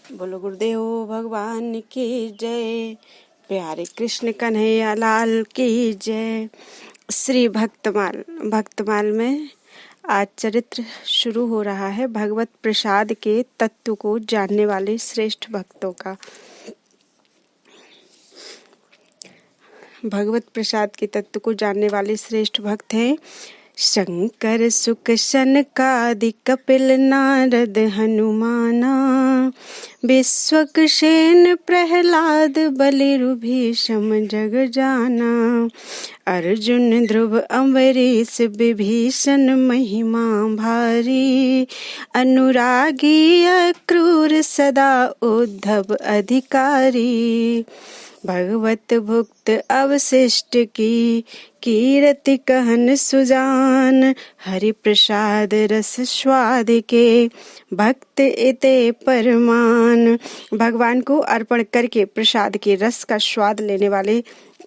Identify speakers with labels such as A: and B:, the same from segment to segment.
A: बोलो गुरुदेव भगवान की जय। प्यारे कृष्ण कन्हैया लाल की जय। श्री भक्तमाल में आज चरित्र शुरू हो रहा है भगवत प्रसाद के तत्व को जानने वाले श्रेष्ठ भक्तों का। भगवत प्रसाद के तत्व को जानने वाले श्रेष्ठ भक्त हैं शंकर सुक सनकादि कपिल नारद हनुमाना, विश्वक्सेन प्रहलाद बलिरु भीषम जग जाना, अर्जुन ध्रुव अम्बरीश विभीषण महिमा भारी, अनुरागी अक्रूर सदा उद्धव अधिकारी, भगवत भुक्त अवशिष्ट की कीर्ति कहन सुजान, हरि प्रसाद रस स्वाद के भक्त इते परमान। भगवान को अर्पण करके प्रसाद के रस का स्वाद लेने वाले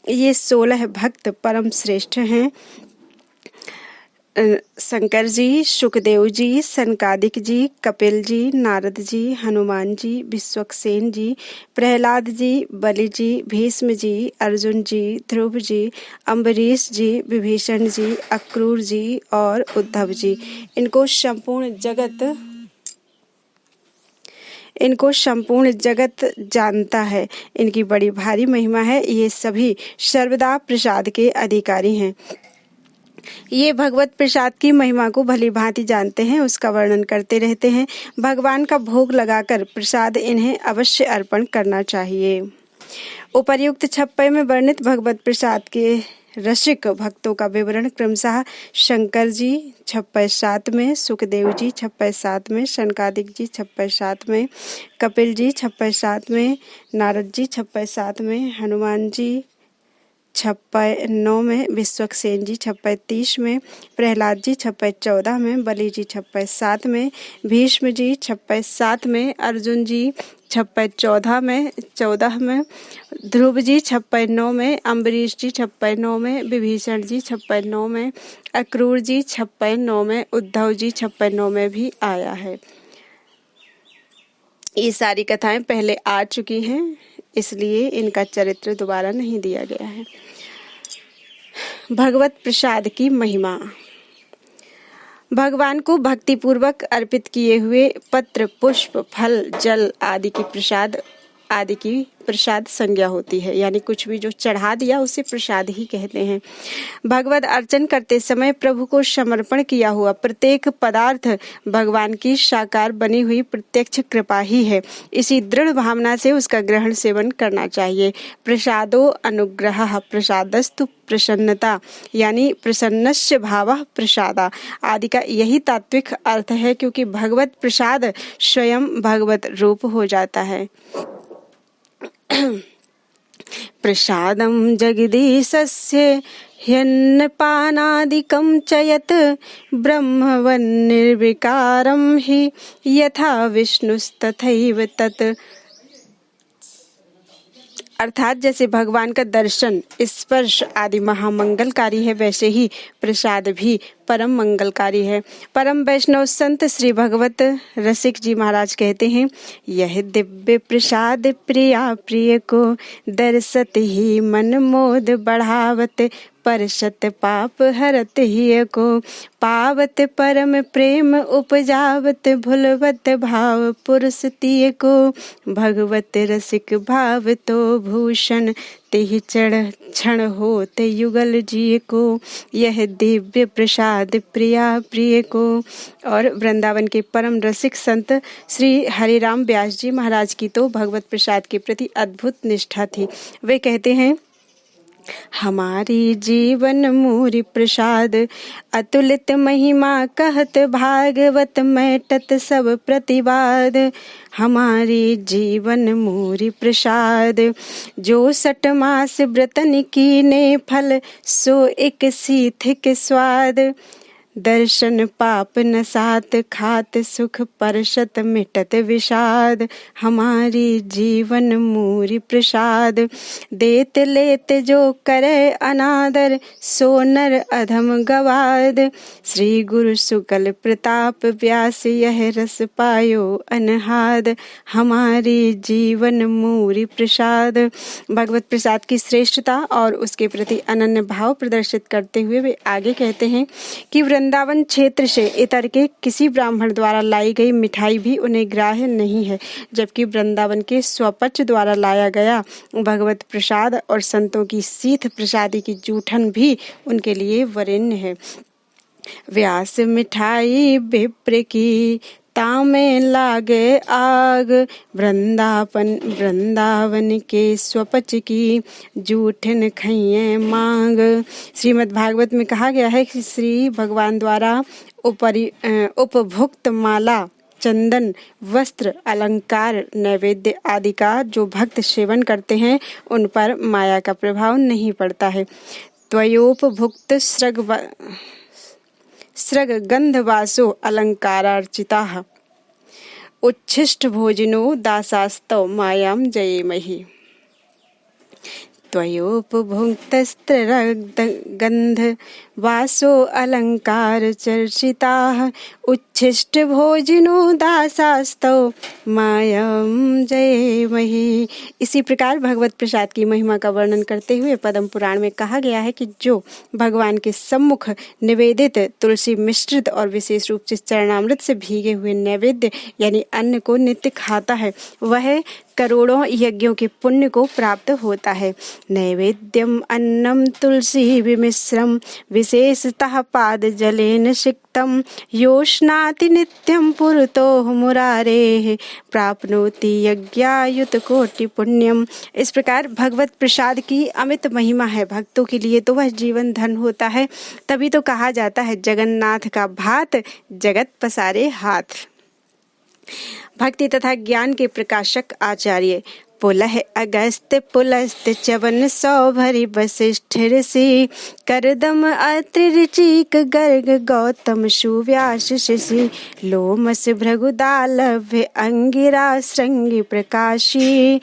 A: ये 16 भक्त परम श्रेष्ठ हैं। शंकर जी, सुखदेव जी, सनकादिक जी, कपिल जी, नारद जी, हनुमान जी, विश्वक्सेन जी, प्रहलाद जी, बलि जी, भीष्म जी, अर्जुन जी, ध्रुव जी, अम्बरीश जी, विभीषण जी, अक्रूर जी और उद्धव जी। इनको संपूर्ण जगत जानता है। इनकी बड़ी भारी महिमा है। ये सभी सर्वदा प्रसाद के अधिकारी हैं। ये भगवत प्रसाद की महिमा को भली भांति जानते हैं, उसका वर्णन करते रहते हैं। भगवान का भोग लगाकर प्रसाद इन्हें अवश्य अर्पण करना चाहिए। उपर्युक्त 56 में वर्णित भगवत प्रसाद के रसिक भक्तों का विवरण क्रमशः शंकर जी 56-7 में, सुखदेव जी 56-7 में, सनकादिक जी 56-7 में, कपिल जी 56-7 में, नारद जी 56-7 में, हनुमान जी 56-9 में, विश्वक्सेन जी 56-30 में, प्रहलाद जी 56-14 में, बलि जी 56-7 में, भीष्म जी 56-7 में, अर्जुन जी 56-14 में, ध्रुव जी 56-9 में, अम्बरीश जी 56-9 में, विभीषण जी 56-9 में, अक्रूर जी 56-9 में, उद्धव जी 56-9 में भी आया है। ये सारी कथाएं पहले आ चुकी हैं, इसलिए इनका चरित्र दोबारा नहीं दिया गया है। भगवत प्रसाद की महिमा। भगवान को भक्ति पूर्वक अर्पित किए हुए पत्र, पुष्प, फल, जल आदि की प्रसाद संज्ञा होती है। यानी कुछ भी जो चढ़ा दिया उसे प्रसाद ही कहते हैं। भगवत अर्चन करते समय प्रभु को समर्पण किया हुआ प्रत्येक पदार्थ भगवान की साकार बनी हुई प्रत्यक्ष कृपा ही है। इसी दृढ़ भावना से उसका ग्रहण सेवन करना चाहिए। प्रसादो अनुग्रह प्रसादस्तु प्रसन्नता, यानी प्रसन्नस्य भावः प्रसादा आदि का यही तात्विक अर्थ है, क्योंकि भगवत प्रसाद स्वयं भगवत रूप हो जाता है। प्रसादं जगदीशस्य ह्यन्नपानादिकं च यत् ब्रह्मवन्निर्विकारं हि यथा विष्णुस्तथैव तत्। अर्थात जैसे भगवान का दर्शन, स्पर्श आदि महामंगलकारी है, वैसे ही प्रसाद भी परम मंगलकारी है। परम वैष्णव संत श्री भगवत रसिक जी महाराज कहते हैं, यह दिव्य प्रसाद प्रिया प्रिय को दर्शत ही मन मोद बढ़ावत, परशत पाप हरत ही को पावत, परम प्रेम उपजावत, भुलवत भाव पुरुष तिय को, भगवत रसिक भाव तो भूषण तेहि चढ़ क्षण होत युगल जी को, यह दिव्य प्रसाद प्रिया प्रिय को। और वृंदावन के परम रसिक संत श्री हरिराम व्यास जी महाराज की तो भगवत प्रसाद के प्रति अद्भुत निष्ठा थी। वे कहते हैं, हमारी जीवन मूरी प्रसाद अतुलित महिमा कहत, भागवत मैटत सब प्रतिवाद, हमारी जीवन मूरी प्रसाद, जो 6 मास व्रतन कीने फल, सो एक सीथिक स्वाद, दर्शन पाप नसात, खात सुख परशत मिटत विषाद। हमारी जीवन मूरी प्रसाद, देत लेत जो करे अनादर, सोनर अधम गवाद। श्री गुरु शुक्ल प्रताप व्यास, यह रस पायो अनहाद। हमारी जीवन मूरी प्रसाद। भगवत प्रसाद की श्रेष्ठता और उसके प्रति अनन्य भाव प्रदर्शित करते हुए वे आगे कहते हैं कि वृंदावन क्षेत्र से इतर के किसी ब्राह्मण द्वारा लाई गई मिठाई भी उन्हें ग्राह्य नहीं है, जबकि वृंदावन के स्वपच द्वारा लाया गया भगवत प्रसाद और संतों की सीथ प्रसादी की जूठन भी उनके लिए वरेण्य है। व्यास मिठाई विप्र की, तामे लागे आग। वृंदावन के स्वपच की, जूठन खइये मांग। श्रीमद् भागवत में कहा गया है कि श्री भगवान द्वारा उपभुक्त माला, चंदन, वस्त्र, अलंकार, नैवेद्य आदि का जो भक्त सेवन करते हैं उन पर माया का प्रभाव नहीं पड़ता है। त्वयोपभुक्त स्रग गंधवासो अलंकारार्चिताः, उच्छिष्ट भोजनो दासास्तव मायां जयेमहि। त्वयोपभुक्तस्त्रगंध वासो अलंकार चर्चिताः, उच्छिष्ट भोजनो दासास्तव मायम जयेमहि। इसी प्रकार भगवत प्रसाद की महिमा का वर्णन करते हुए पद्म पुराण में कहा गया है कि जो भगवान के सम्मुख निवेदित तुलसी मिश्रित और विशेष रूप से चरणामृत से भीगे हुए नैवेद्य यानी अन्न को नित्य खाता है, वह करोड़ों यज्ञों के पुण्य को प्राप्त होता है। नैवेद्यम अन्नम तुलसी विमिश्रम, विशेषतः पाद जलेन सिक्तम, योष्णाति नित्यम पुरतो मुरारेः, प्राप्नोति यज्ञायुत कोटि पुण्यम। इस प्रकार भगवत प्रसाद की अमित महिमा है। भक्तों के लिए तो वह जीवन धन होता है। तभी तो कहा जाता है जगन्नाथ का भात जगत पसारे हाथ। भक्ति तथा ज्ञान के प्रकाशक आचार्य पुलह अगस्त पुलस्त च्यवन सौभरि वसिष्ठ ऋषि, करदम अत्रि ऋचिक गर्ग गौतम सुव्यास शशि, लोमस भृगुदालभ्य अंगिरा श्रृंगी प्रकाशी,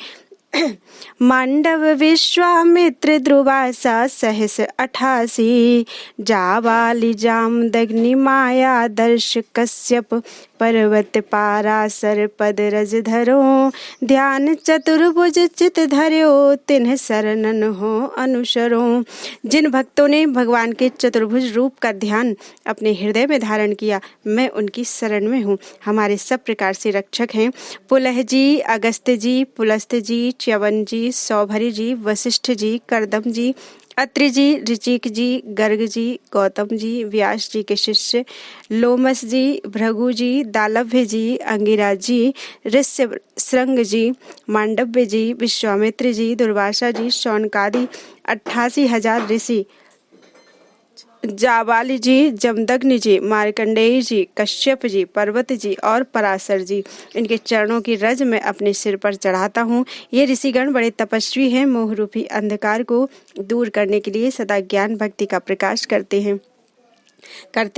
A: मांडव विश्वामित्र ध्रुवासा सहस 88, जावाली जामदग्नि माया दर्श कश्यप, पर्वत पारासर पद रज धरो, ध्यान चतुर्भुज चित धर्यो, तिन्ह शरणन हो अनुसरो। जिन भक्तों ने भगवान के चतुर्भुज रूप का ध्यान अपने हृदय में धारण किया, मैं उनकी शरण में हूँ। हमारे सब प्रकार से रक्षक हैं पुलह जी, अगस्त जी, पुलस्त जी, च्यवन जी, सौभरी जी, वशिष्ठ जी, करदम जी, अत्रि जी, ऋचिक जी, गर्ग जी, गौतम जी, व्यास जी के शिष्य, लोमस जी, भृगु जी, दालभ्य जी, अंगिरा जी, ऋष्य श्रृंग जी, मांडव्य जी, विश्वामित्र जी, दुर्वासा जी, शौनकादि 88,000 ऋषि, जाबाली जी, जमदग्नि जी, मार्कंडेय जी, कश्यप जी, पर्वत जी और पराशर जी, इनके चरणों की रज मैं अपने सिर पर चढ़ाता हूँ। ये ऋषिगण बड़े तपस्वी हैं। मोहरूपी अंधकार को दूर करने के लिए सदा ज्ञान भक्ति का प्रकाश करते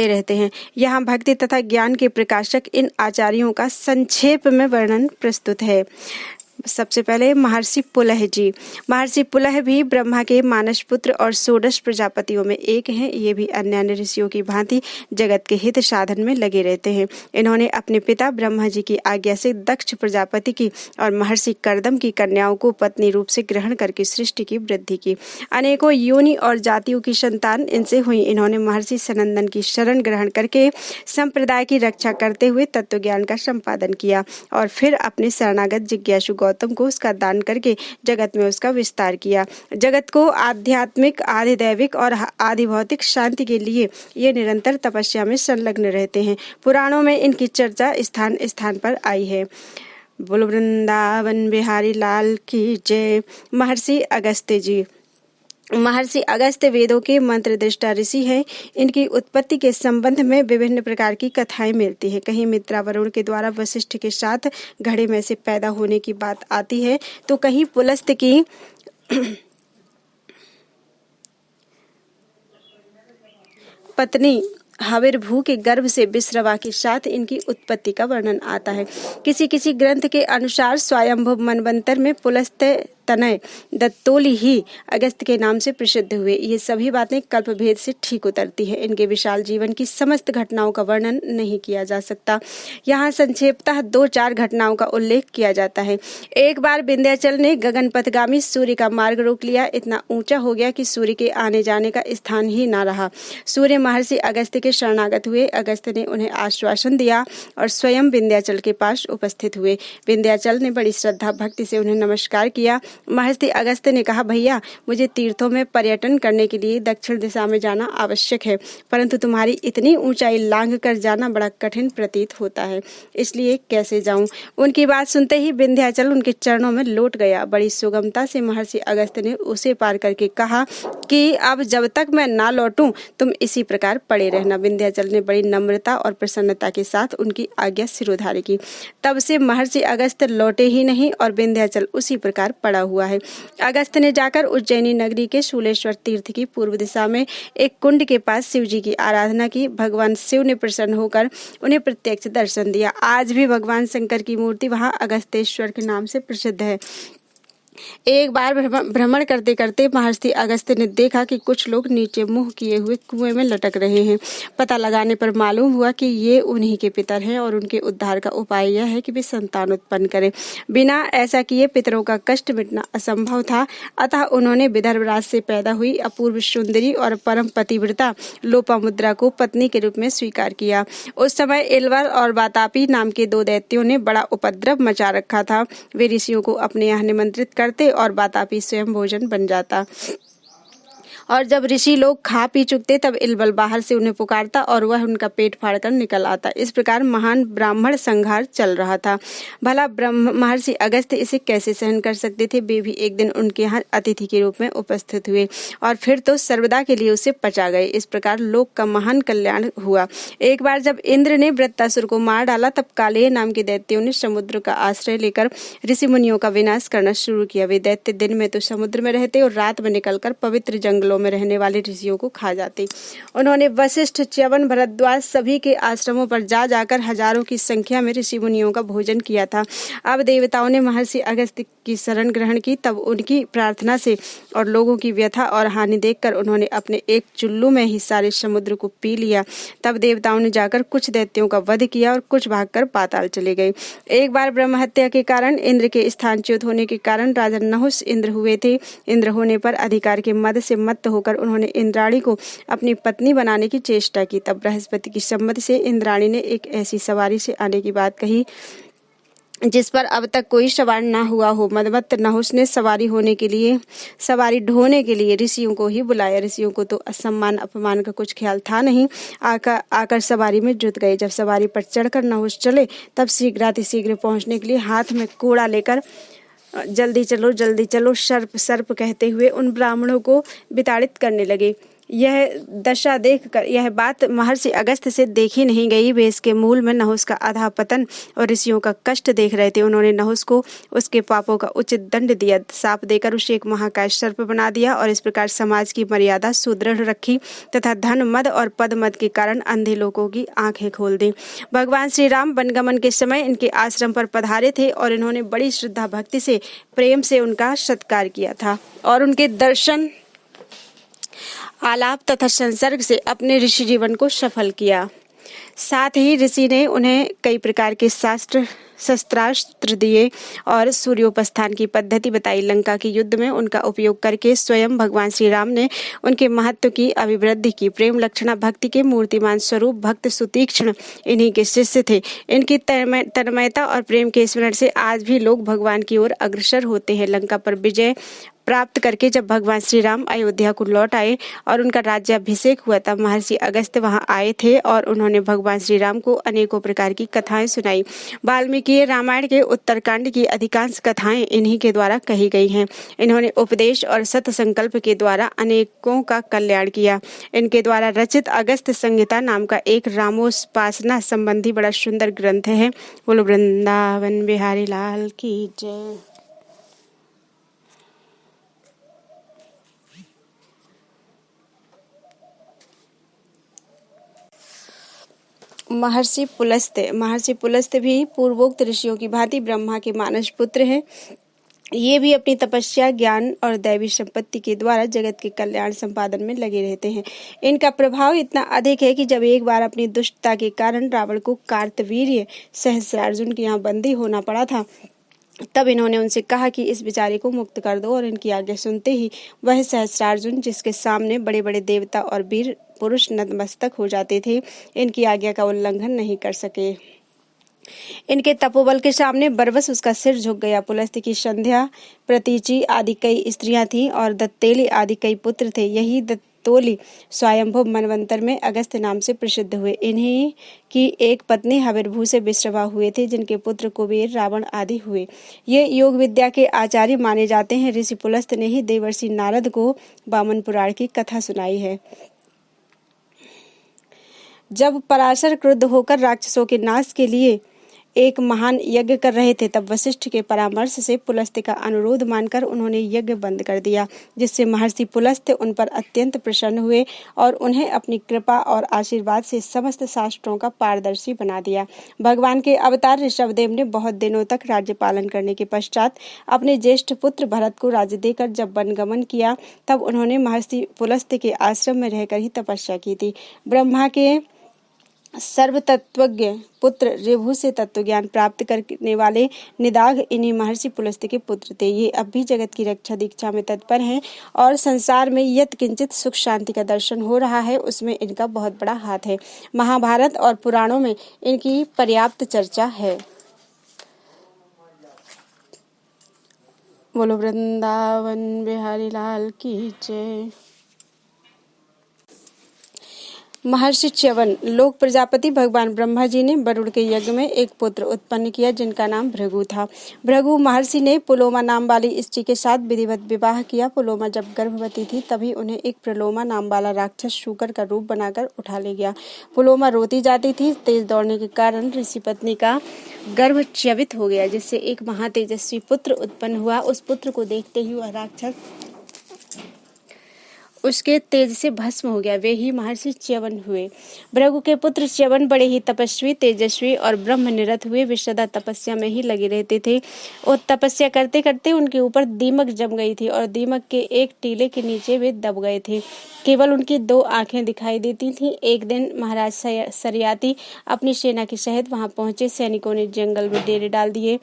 A: रहते हैं। यहाँ भक्ति तथा ज्ञान के प्रकाशक इन आचार्यों का संक्षेप में वर्णन प्रस्तुत है। सबसे पहले महर्षि पुलह जी। महर्षि पुलह भी ब्रह्मा के मानस पुत्र और षोडश प्रजापतियों में एक हैं। ये भी अन्य ऋषियों की भांति जगत के हित साधन में लगे रहते हैं। इन्होंने अपने पिता ब्रह्मा जी की आज्ञा से दक्ष प्रजापति की और महर्षि कर्दम की कन्याओं को पत्नी रूप से ग्रहण करके सृष्टि की वृद्धि की। अनेकों योनि और जातियों की संतान इनसे हुई। इन्होंने महर्षि सनंदन की शरण ग्रहण करके संप्रदाय की रक्षा करते हुए तत्व ज्ञान का संपादन किया और फिर अपने शरणागत जिज्ञासु गौतम को उसका दान करके जगत में उसका विस्तार किया। जगत को आध्यात्मिक, आधिदैविक और आधि भौतिक शांति के लिए ये निरंतर तपस्या में संलग्न रहते हैं। पुराणों में इनकी चर्चा स्थान स्थान पर आई है। बोल वृंदावन बिहारी लाल की जय। महर्षि अगस्त्य जी। महर्षि अगस्त्य वेदों के मंत्र दृष्टा ऋषि हैं। इनकी उत्पत्ति के संबंध में विभिन्न प्रकार की कथाएं मिलती हैं। कहीं मित्रा वरुण के द्वारा वशिष्ठ के साथ घड़े में से पैदा होने की बात आती है, तो कहीं पुलस्त की पत्नी हविर्भू के गर्भ से विश्रवा के साथ इनकी उत्पत्ति का वर्णन आता है। किसी किसी ग्रंथ के अनुसार स्वयंभू मनवंतर में पुलस्त्य तनय दत्तोली ही अगस्त के नाम से प्रसिद्ध हुए। ये सभी बातें कल्पभेद से ठीक उतरती है। इनके विशाल जीवन की समस्त घटनाओं का वर्णन नहीं किया जा सकता। यहाँ संक्षेपतः 2-4 घटनाओं का उल्लेख किया जाता है। एक बार विंध्याचल ने गगनपथगामी सूर्य का मार्ग रोक लिया। इतना ऊंचा हो गया कि सूर्य के आने जाने का स्थान ही ना रहा। सूर्य महर्षि अगस्त्य के शरणागत हुए। अगस्त्य ने उन्हें आश्वासन दिया और स्वयं विंध्याचल के पास उपस्थित हुए। विंध्याचल ने बड़ी श्रद्धा भक्ति से उन्हें नमस्कार किया। महर्षि अगस्त्य ने कहा, भैया, मुझे तीर्थों में पर्यटन करने के लिए दक्षिण दिशा में जाना आवश्यक है, परंतु तुम्हारी इतनी ऊंचाई लांघ कर जाना बड़ा कठिन प्रतीत होता है, इसलिए कैसे जाऊं। उनकी बात सुनते ही विंध्याचल उनके चरणों में लौट गया। बड़ी सुगमता से महर्षि अगस्त्य ने उसे पार करके कहा कि अब जब तक मैं ना लौटूं तुम इसी प्रकार पड़े रहना। विंध्याचल ने बड़ी नम्रता और प्रसन्नता के साथ उनकी आज्ञा सिरोधार्य की। तब से महर्षि अगस्त्य लौटे ही नहीं और विंध्याचल उसी प्रकार पड़ा हुआ है। अगस्त्य ने जाकर उज्जैनी नगरी के शूलेश्वर तीर्थ की पूर्व दिशा में एक कुंड के पास शिव जी की आराधना की। भगवान शिव ने प्रसन्न होकर उन्हें प्रत्यक्ष दर्शन दिया। आज भी भगवान शंकर की मूर्ति वहां अगस्तेश्वर के नाम से प्रसिद्ध है। एक बार भ्रमण करते करते महर्षि अगस्त्य ने देखा कि कुछ लोग नीचे मुंह किए हुए कुएं में लटक रहे हैं। पता लगाने पर मालूम हुआ कि ये उन्हीं के पितर हैं और उनके उद्धार का उपाय यह है कि वे संतान उत्पन्न करें। बिना ऐसा किए पितरों का कष्ट मिटना असंभव था। अतः उन्होंने विदर्भ राज से पैदा हुई अपूर्व सुंदरी और परम पतिव्रता लोपामुद्रा को पत्नी के रूप में स्वीकार किया। उस समय इलवर और वातापी नाम के 2 दैत्यों ने बड़ा उपद्रव मचा रखा था। वे ऋषियों को अपने यहाँ निमंत्रित करते और वातापी स्वयं भोजन बन जाता और जब ऋषि लोग खा पी चुकते तब इलबल बाहर से उन्हें पुकारता और वह उनका पेट फाड़कर निकल आता। इस प्रकार महान ब्राह्मण संहार चल रहा था। भला महर्षि अगस्त्य इसे कैसे सहन कर सकते थे। वे भी एक दिन उनके यहाँ अतिथि के रूप में उपस्थित हुए और फिर तो सर्वदा के लिए उसे पचा गए। इस प्रकार लोक का महान कल्याण हुआ। एक बार जब इंद्र ने वृत्तासुर को मार डाला तब कालेय नाम के दैत्यों ने समुद्र का आश्रय लेकर ऋषि मुनियों का विनाश करना शुरू किया। वे दैत्य दिन में तो समुद्र में रहते और रात में निकलकर पवित्र जंगलों में रहने वाले ऋषियों को खा जाते। उन्होंने वशिष्ठ, च्यवन, भरद्वाज सभी के आश्रमों पर जा जाकर हजारों की संख्या में ऋषि मुनियों का भोजन किया था। अब देवताओं ने महर्षि अगस्त्य की शरण ग्रहण की। तब उनकी प्रार्थना से और लोगों की व्यथा और हानि देखकर उन्होंने अपने एक चुल्लू में ही सारे समुद्र को पी लिया। तब देवताओं ने जाकर कुछ दैत्यों का वध किया और कुछ भागकर पाताल चले गए। एक बार ब्रह्म हत्या के कारण इंद्र के स्थानच्युत होने के कारण राजा नहुस इंद्र हुए थे। इंद्र होने पर अधिकार के मद से मत्त होकर उन्होंने इंद्राणी को अपनी पत्नी बनाने की चेष्टा की। तब बृहस्पति की सम्मति से इंद्राणी ने एक ऐसी सवारी से आने की बात कही जिस पर अब तक कोई सवार ना हुआ हो। मदमत्त नहुस ने सवारी ढोने के लिए ऋषियों को ही बुलाया। ऋषियों को तो असम्मान अपमान का कुछ ख्याल था नहीं। आकर सवारी में जुट गए। जब सवारी पर चढ़कर नहुस चले तब शीघ्र पहुंचने के लिए हाथ में कोड़ा लेकर जल्दी चलो सर्प सर्प कहते हुए उन ब्राह्मणों को विताड़ित करने लगे। यह दशा देखकर यह बात महर्षि अगस्त्य से देखी नहीं गई। वे इसके मूल में नहुस का अधःपतन और ऋषियों का कष्ट देख रहे थे। उन्होंने नहुस को उसके पापों का उचित दंड दिया। शाप देकर उसे एक महाकाय सर्प बना दिया और इस प्रकार समाज की मर्यादा सुदृढ़ रखी तथा धन मद और पद मद के कारण अंधे लोगों की आंखें खोल दी। भगवान श्री राम वनगमन के समय इनके आश्रम पर पधारे थे और इन्होंने बड़ी श्रद्धा भक्ति से प्रेम से उनका सत्कार किया था और उनके दर्शन, आलाप तथा संसर्ग से अपने ऋषि जीवन को सफल किया। साथ ही ऋषि ने उन्हें कई प्रकार के शस्त्रास्त्र दिए और सूर्योपस्थान की पद्धति बताई। लंका के युद्ध में उनका उपयोग करके स्वयं भगवान श्री राम ने उनके महत्व की अभिवृद्धि की। प्रेम लक्षणा भक्ति के मूर्तिमान स्वरूप भक्त सुतीक्ष्ण इन्हीं के शिष्य थे। इनकी तन्मयता और प्रेम के स्मरण से आज भी लोग भगवान की ओर अग्रसर होते हैं। लंका पर विजय प्राप्त करके जब भगवान श्री राम अयोध्या को लौट आए और उनका राज्याभिषेक हुआ तब महर्षि अगस्त्य वहां आए थे और उन्होंने भगवान श्री राम को अनेकों प्रकार की कथाएं सुनाई। वाल्मीकि रामायण के उत्तरकांड की अधिकांश कथाएं इन्हीं के द्वारा कही गई हैं। इन्होंने उपदेश और सत संकल्प के द्वारा अनेकों का कल्याण किया। इनके द्वारा रचित अगस्त्य संहिता नाम का एक रामोपासना संबंधी बड़ा सुंदर ग्रंथ है। बोलो वृंदावन बिहारी लाल की जय। महर्षि पुलस्त्य भी पूर्वोक्त ऋषियों की भांति ब्रह्मा के मानस पुत्र हैं। ये भी अपनी तपस्या, ज्ञान और दैवी संपत्ति के द्वारा जगत के कल्याण संपादन में लगे रहते हैं। इनका प्रभाव इतना अधिक है कि जब एक बार अपनी दुष्टता के कारण रावण को कार्तवीर्य सहस्त्रार्जुन के यहाँ बंदी होना पड़ा था, तब इन्होंने उनसे कहा कि इस बेचारे को मुक्त कर दो, और इनकी आज्ञा सुनते ही वह सहस्त्रार्जुन, जिसके सामने बड़े बड़े देवता और वीर पुरुष नतमस्तक हो जाते थे, इनकी आज्ञा का उल्लंघन नहीं कर सके। इनके तपोबल के सामने बरबस उसका सिर झुक गया। पुलस्त्य की संध्या, प्रतीचि आदि कई स्त्रियां थीं और दत्तेली आदि कई पुत्र थे। यही दत्तोली स्वयंभू मनवंतर में अगस्त्य नाम से प्रसिद्ध हुए। इन्हीं की एक पत्नी हविर्भू से विश्रवा हुए थे, जिनके पुत्र कुबेर, रावण आदि हुए। ये योग विद्या के आचार्य माने जाते हैं। ऋषि पुलस्त्य ने ही देवर्षि नारद को वामन पुराण की कथा सुनाई है। जब पराशर क्रुद्ध होकर राक्षसों के नाश के लिए एक महान यज्ञ कर रहे थे, तब वशिष्ठ के परामर्श से पुलस्त्य का अनुरोध मानकर उन्होंने यज्ञ बंद कर दिया, जिससे महर्षि पुलस्त्य उन पर अत्यंत प्रसन्न हुए और उन्हें अपनी कृपा और आशीर्वाद से समस्त शास्त्रों का पारदर्शी बना दिया। भगवान के अवतार ऋषभदेव ने बहुत दिनों तक राज्य पालन करने के पश्चात अपने ज्येष्ठ पुत्र भरत को राज्य देकर जब वनगमन किया, तब उन्होंने महर्षि पुलस्त्य के आश्रम में रहकर ही तपस्या की थी। ब्रह्मा के सर्वतत्वज्ञ पुत्र ऋभु से तत्व ज्ञान प्राप्त करने वाले निदाघ इन्हीं महर्षि पुलस्त्य के पुत्र थे। ये अब भी जगत की रक्षा दीक्षा में तत्पर हैं और संसार में यत किंचित सुख शांति का दर्शन हो रहा है, उसमें इनका बहुत बड़ा हाथ है। महाभारत और पुराणों में इनकी पर्याप्त चर्चा है। बोलो वृंदावन बिहारी लाल की जय। महर्षि च्यवन। लोक प्रजापति भगवान ब्रह्मा जी ने वरुण के यज्ञ में एक पुत्र उत्पन्न किया, जिनका नाम भृगु था। भृगु महर्षि ने पुलोमा नाम वाली स्त्री के साथ विधिवत विवाह किया। पुलोमा जब गर्भवती थी, तभी उन्हें एक प्रलोमा नाम वाला राक्षस शूकर का रूप बनाकर उठा ले गया। पुलोमा रोती जाती थी। तेज दौड़ने के कारण ऋषि पत्नी का गर्भ च्यवित हो गया, जिससे एक महातेजस्वी पुत्र उत्पन्न हुआ। उस पुत्र को देखते ही वह राक्षस उसके तेज से भस्म हो गया। वे ही महर्षि च्यवन हुए। भृगु के पुत्र च्यवन बड़े ही तपस्वी, तेजस्वी और ब्रह्मनिरत हुए। वे सदा तपस्या में ही लगे रहते थे और तपस्या करते करते उनके ऊपर दीमक जम गई थी और दीमक के एक टीले के नीचे वे दब गए थे। केवल उनकी 2 आंखें दिखाई देती थीं। एक दिन महाराज सरियाती अपनी सेना के सहित वहां पहुंचे। सैनिकों ने जंगल में डेरे डाल दिए।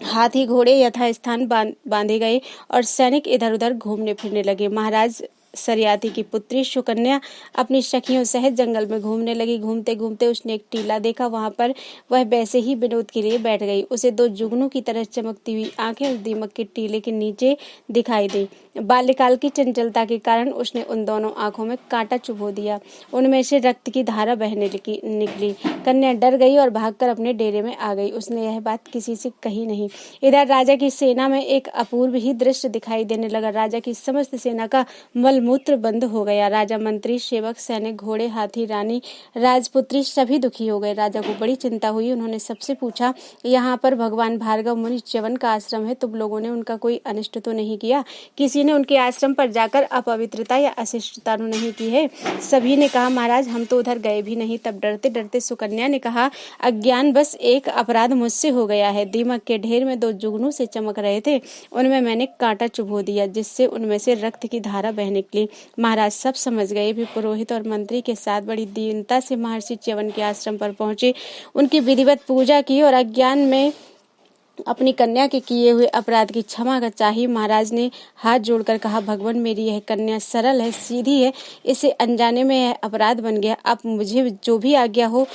A: हाथी घोड़े यथास्थान बांधे गए और सैनिक इधर उधर घूमने फिरने लगे। महाराज सरियाती की पुत्री सुकन्या अपनी सखियों सहित जंगल में घूमने लगी। घूमते घूमते उसने एक टीला देखा। वहां पर वह वैसे ही विनोद के लिए बैठ गई। उसे 2 जुगनू की तरह चमकती हुई आंखें उस दीमक के टीले के नीचे दिखाई दी। बाल्यकाल की चंचलता के कारण उसने उन दोनों आंखों में कांटा चुभो दिया। उनमें से रक्त की धारा बहने निकली। कन्या डर गई और भागकर अपने डेरे में आ गई। उसने यह बात किसी से कही नहीं। इधर राजा की सेना में एक अपूर्व ही दृश्य दिखाई देने लगा। राजा की समस्त सेना का मलमूत्र बंद हो गया। राजा, मंत्री, सेवक, सैनिक, घोड़े, हाथी, रानी, राजपुत्री सभी दुखी हो गए। राजा को बड़ी चिंता हुई। उन्होंने सबसे पूछा, यहाँ पर भगवान भार्गव मुनि च्यवन का आश्रम है, तुम लोगों ने उनका कोई अनिष्ट तो नहीं किया? किसी ने उनके आश्रम पर जाकर अपवित्रता या अशिष्टता तो नहीं की है? सभी ने कहा, महाराज हम तो उधर गए भी नहीं। तब डरते डरते सुकन्या ने कहा, अज्ञान बस एक अपराध मुझसे हो गया है। दीमक के ढेर में 2 जुगनू से चमक रहे थे, उनमें मैंने कांटा चुभो दिया, जिससे उनमें से रक्त की धारा बहने निकली। महाराज सब समझ गए। भी पुरोहित और मंत्री के साथ बड़ी दीनता से महर्षि च्यवन के आश्रम पर पहुंचे। उनकी विधिवत पूजा की और अज्ञान में अपनी कन्या के किए हुए अपराध की क्षमा का चाही। महाराज ने हाथ जोड़कर कहा, भगवान मेरी यह कन्या सरल है, सीधी है, इसे अनजाने में यह अपराध बन गया। अब मुझे जो भी आज्ञा हो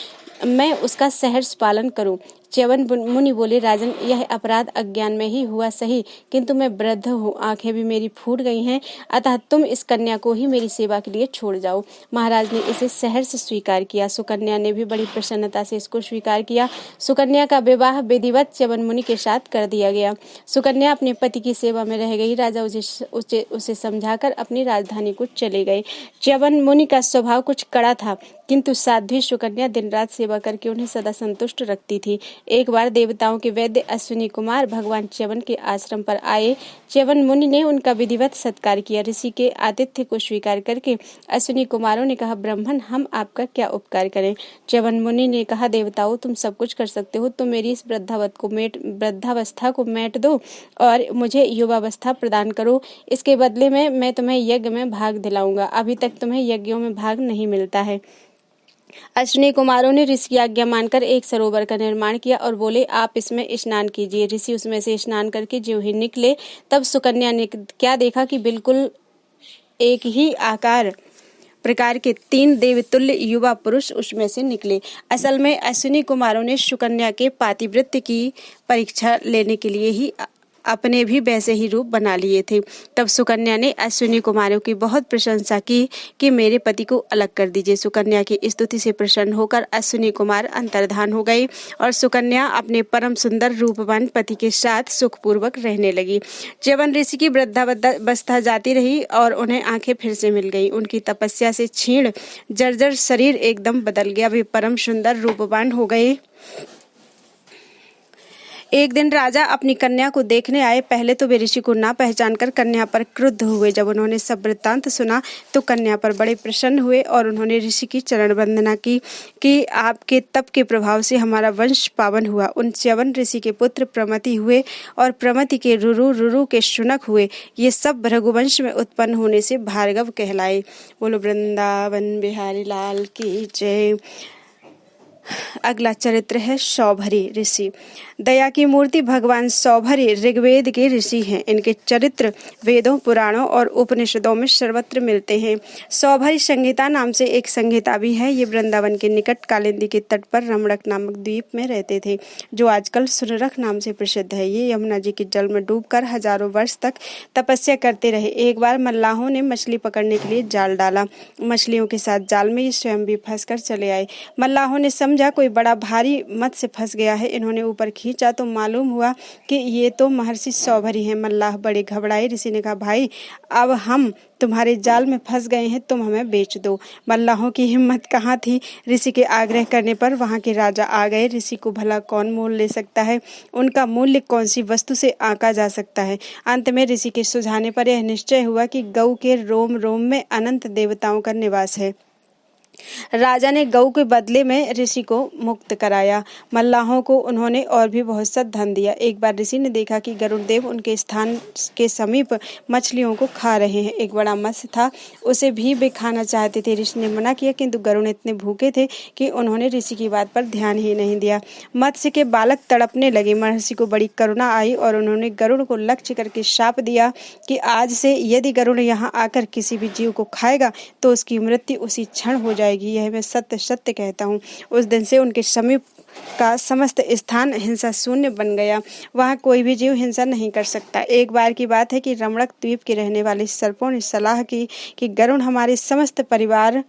A: मैं उसका सहर्ष पालन करूं। च्यवन मुनि बोले, राजन यह अपराध अज्ञान में ही हुआ सही, किंतु मैं वृद्ध हूँ, आंखें भी मेरी फूट गई हैं, अतः तुम इस कन्या को ही मेरी सेवा के लिए छोड़ जाओ। महाराज ने इसे सहर्ष स्वीकार किया। सुकन्या ने भी बड़ी प्रसन्नता से इसको स्वीकार किया। सुकन्या का विवाह विधिवत च्यवन मुनि के साथ कर दिया गया। सुकन्या अपने पति की सेवा में रह गई। राजा उसे समझाकर अपनी राजधानी को चले गए। च्यवन मुनि का स्वभाव कुछ कड़ा था, किंतु साध्वी सुकन्या दिन रात सेवा करके उन्हें सदा संतुष्ट रखती थी। एक बार देवताओं के वैद्य अश्विनी कुमार भगवान च्यवन के आश्रम पर आए। च्यवन मुनि ने उनका विधिवत सत्कार किया। ऋषि के आतिथ्य को स्वीकार करके अश्विनी कुमारों ने कहा, ब्राह्मण, हम आपका क्या उपकार करें? च्यवन मुनि ने कहा, देवताओं, तुम सब कुछ कर सकते हो, तो मेरी इस वृद्धावस्था को मेट दो और मुझे युवावस्था प्रदान करो। इसके बदले में मैं तुम्हें यज्ञ में भाग दिलाऊंगा। अभी तक तुम्हें यज्ञों में भाग नहीं मिलता है। अश्विनी कुमारों ने ऋषि की आज्ञा मानकर एक सरोवर का निर्माण किया और बोले, आप इसमें स्नान कीजिए। ऋषि उसमें से स्नान करके ज्यों ही निकले, तब सुकन्या ने क्या देखा कि बिल्कुल एक ही प्रकार के 3 देवतुल्य युवा पुरुष उसमें से निकले। असल में अश्विनी कुमारों ने सुकन्या के पातिव्रत्य की परीक्षा लेने के लिए ही अपने भी वैसे ही रूप बना लिए थे। तब सुकन्या ने अश्विनी कुमारों की बहुत प्रशंसा की कि मेरे पति को अलग कर दीजिए। सुकन्या की स्तुति से प्रसन्न होकर अश्विनी कुमार अंतर्धान हो गए और सुकन्या अपने परम सुंदर रूपवान पति के साथ सुखपूर्वक रहने लगी। च्यवन ऋषि की वृद्धावस्था जाती रही और उन्हें आंखें फिर से मिल गई। उनकी तपस्या से क्षीण जर्जर शरीर एकदम बदल गया। वे परम सुंदर रूपवान हो गए। एक दिन राजा अपनी कन्या को देखने आए। पहले तो वे ऋषि को ना पहचान कर कन्या पर क्रुद्ध हुए। जब उन्होंने सब वृत्तांत सुना तो कन्या पर बड़े प्रसन्न हुए और उन्होंने ऋषि की चरण वंदना की कि आपके तप के प्रभाव से हमारा वंश पावन हुआ। उन च्यवन ऋषि के पुत्र प्रमति हुए और प्रमति के रुरु के शुनक हुए। ये सब रघुवंश में उत्पन्न होने से भार्गव कहलाए। बोलो वृंदावन बिहारी लाल की जय। अगला चरित्र है सौभरी ऋषि। दया की मूर्ति भगवान सौभरी ऋग्वेद के ऋषि हैं। इनके चरित्र वेदों, पुराणों और उपनिषदों में सर्वत्र मिलते हैं। सौभरी संहिता नाम से एक संहिता भी है। ये वृंदावन के निकट कालिंदी के तट पर रमणक नामक द्वीप में रहते थे, जो आजकल सुररख नाम से प्रसिद्ध है। ये यमुना जी के जल में डूबकर हजारों वर्ष तक तपस्या करते रहे। एक बार मल्लाहों ने मछली पकड़ने के लिए जाल डाला। मछलियों के साथ जाल में ये स्वयं भी फंसकर चले आए। मल्लाहों ने समझा कोई बड़ा भारी मत्स्य फंस गया है। इन्होंने ऊपर खींचा तो मालूम हुआ कि ये तो महर्षि सौभरी हैं। मल्लाह बड़े घबराए। ऋषि ने कहा, भाई, अब हम तुम्हारे जाल में फंस गए हैं, तुम हमें बेच दो। मल्लाहों की हिम्मत कहाँ थी। ऋषि के आग्रह करने पर वहां के राजा आ गए। ऋषि को भला कौन मोल ले सकता है? उनका मूल्य कौन सी वस्तु से आंका जा सकता है? अंत में ऋषि के सुझाने पर यह निश्चय हुआ कि गऊ के रोम रोम में अनंत देवताओं का निवास है। राजा ने गऊ के बदले में ऋषि को मुक्त कराया। मल्लाहों को उन्होंने और भी बहुत सा धन दिया। एक बार ऋषि ने देखा कि गरुड़ देव उनके स्थान के समीप मछलियों को खा रहे हैं। एक बड़ा मत्स्य था, उसे भी वे खाना चाहते थे। ऋषि ने मना किया, किंतु गरुड़ इतने भूखे थे कि उन्होंने ऋषि की बात पर ध्यान ही नहीं दिया। मत्स्य के बालक तड़पने लगे। महर्षि को बड़ी करुणा आई और उन्होंने गरुड़ को लक्ष्य करके शाप दिया कि आज से यदि गरुड़ यहाँ आकर किसी भी जीव को खाएगा तो उसकी मृत्यु उसी क्षण हो जाएगी। यह मैं सत्य सत्य कहता हूँ। उस दिन से उनके समीप का समस्त स्थान हिंसा शून्य बन गया। वहाँ कोई भी जीव हिंसा नहीं कर सकता। एक बार की बात है कि रमणक द्वीप के रहने वाले सर्पों ने सलाह की कि गरुड़ हमारे समस्त परिवार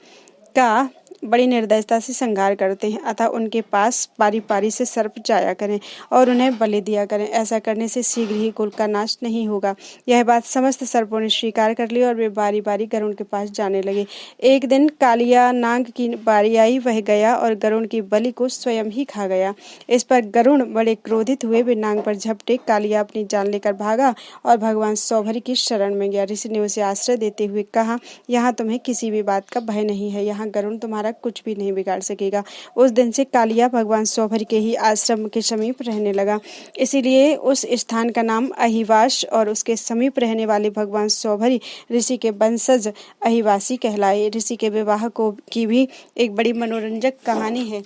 A: का बड़ी निर्दयता से संहार करते हैं, अतः उनके पास पारी पारी से सर्प जाया करें और उन्हें बलि दिया करें। ऐसा करने से शीघ्र ही कुल का नाश नहीं होगा। यह बात समस्त सर्पों ने स्वीकार कर ली और वे बारी बारी गरुड़ के पास जाने लगे। एक दिन कालिया नाग की बारी आई। वह गया और गरुड़ की बलि को स्वयं ही खा गया। इस पर गरुड़ बड़े क्रोधित हुए। वे नाग पर झपटे। कालिया अपनी जान लेकर भागा और भगवान सौभरी की शरण में गया। ऋषि ने उसे आश्रय देते हुए कहा, यहाँ तुम्हें किसी भी बात का भय नहीं है। यहाँ गरुड़ तुम्हारा कुछ भी नहीं बिगाड़ सकेगा। उस दिन से कालिया भगवान सौभरी के ही आश्रम के समीप रहने लगा। इसीलिए उस स्थान का नाम अहिवास और उसके समीप रहने वाले भगवान सौभरी ऋषि के वंशज अहिवासी कहलाए। ऋषि के विवाह की भी एक बड़ी मनोरंजक कहानी है।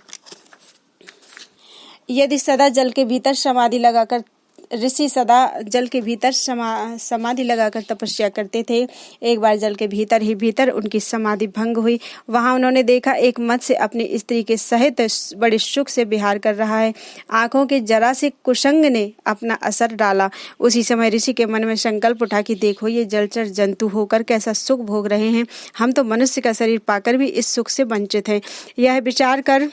A: यदि सदा जल के भीतर समाधि लगाकर ऋषि सदा जल के भीतर समाधि लगाकर तपस्या करते थे। एक बार जल के भीतर ही भीतर उनकी समाधि भंग हुई। वहां उन्होंने देखा एक मत्स्य अपनी स्त्री के सहित बड़े सुख से विहार कर रहा है। आंखों के जरा से कुसंग ने अपना असर डाला। उसी समय ऋषि के मन में संकल्प उठा कि देखो, ये जलचर जंतु होकर कैसा सुख भोग रहे हैं, हम तो मनुष्य का शरीर पाकर भी इस सुख से वंचित हैं। यह विचार कर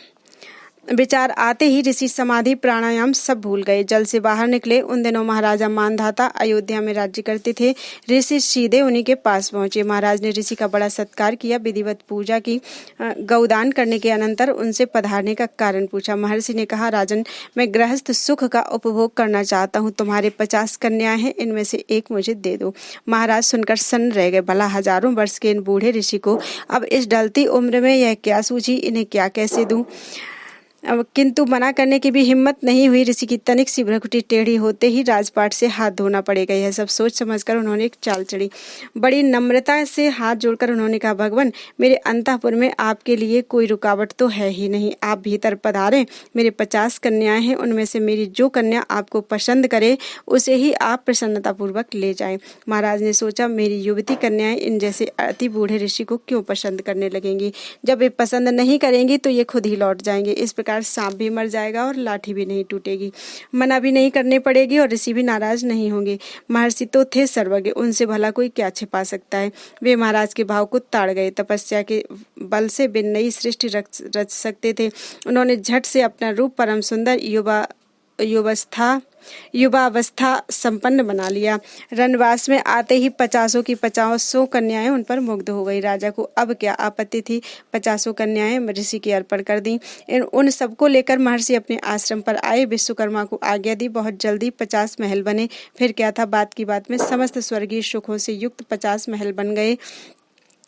A: विचार आते ही ऋषि समाधि प्राणायाम सब भूल गए, जल से बाहर निकले। उन दिनों महाराजा मानधाता अयोध्या में राज्य करते थे। ऋषि सीधे उन्हीं के पास पहुंचे। महाराज ने ऋषि का बड़ा सत्कार किया, विधिवत पूजा की। गौदान करने के अनंतर उनसे पधारने का कारण पूछा। महर्षि ने कहा, राजन, मैं गृहस्थ सुख का उपभोग करना चाहता हूँ। तुम्हारे 50 कन्याएं हैं, इनमें से एक मुझे दे दो। महाराज सुनकर सन्न रह गए। भला हजारों वर्ष के इन बूढ़े ऋषि को अब इस ढलती उम्र में यह क्या सूझी, इन्हें क्या कैसे दूं। अब किंतु मना करने की भी हिम्मत नहीं हुई। ऋषि की तनिक सी भ्रुकुटी टेढ़ी होते ही राजपाट से हाथ धोना पड़ेगा, यह सब सोच समझकर उन्होंने एक चाल चढ़ी। बड़ी नम्रता से हाथ जोड़कर उन्होंने कहा, भगवान, मेरे अंतःपुर में आपके लिए कोई रुकावट तो है ही नहीं। आप भीतर पधारें। मेरे 50 कन्याएं हैं, उनमें से मेरी जो कन्या आपको पसंद करे उसे ही आप प्रसन्नतापूर्वक ले जाएं। महाराज ने सोचा, मेरी युवती कन्याएं इन जैसे अति बूढ़े ऋषि को क्यों पसंद करने लगेंगी। जब वे पसंद नहीं करेंगी तो ये खुद ही लौट जाएंगे। इस प्रकार सांप भी मर जाएगा और लाठी भी नहीं टूटेगी। मना भी नहीं करनी पड़ेगी और ऋषि भी नाराज नहीं होंगे। महर्षि तो थे सर्वज्ञ, उनसे भला कोई क्या छिपा सकता है। वे महाराज के भाव को ताड़ गए। तपस्या के बल से वे नई सृष्टि रच सकते थे। उन्होंने झट से अपना रूप परम सुंदर युवावस्था संपन्न बना लिया। रनवास में आते ही 50 की 50 कन्याएं उन पर मुग्ध हो गई। राजा को अब क्या आपत्ति थी। 50 कन्याएं ऋषि की अर्पण कर दी। उन सबको लेकर महर्षि अपने आश्रम पर आए। विश्वकर्मा को आज्ञा दी। बहुत जल्दी 50 महल बने। फिर क्या था, बात की बात में समस्त स्वर्गीय सुखों से युक्त 50 महल बन गए।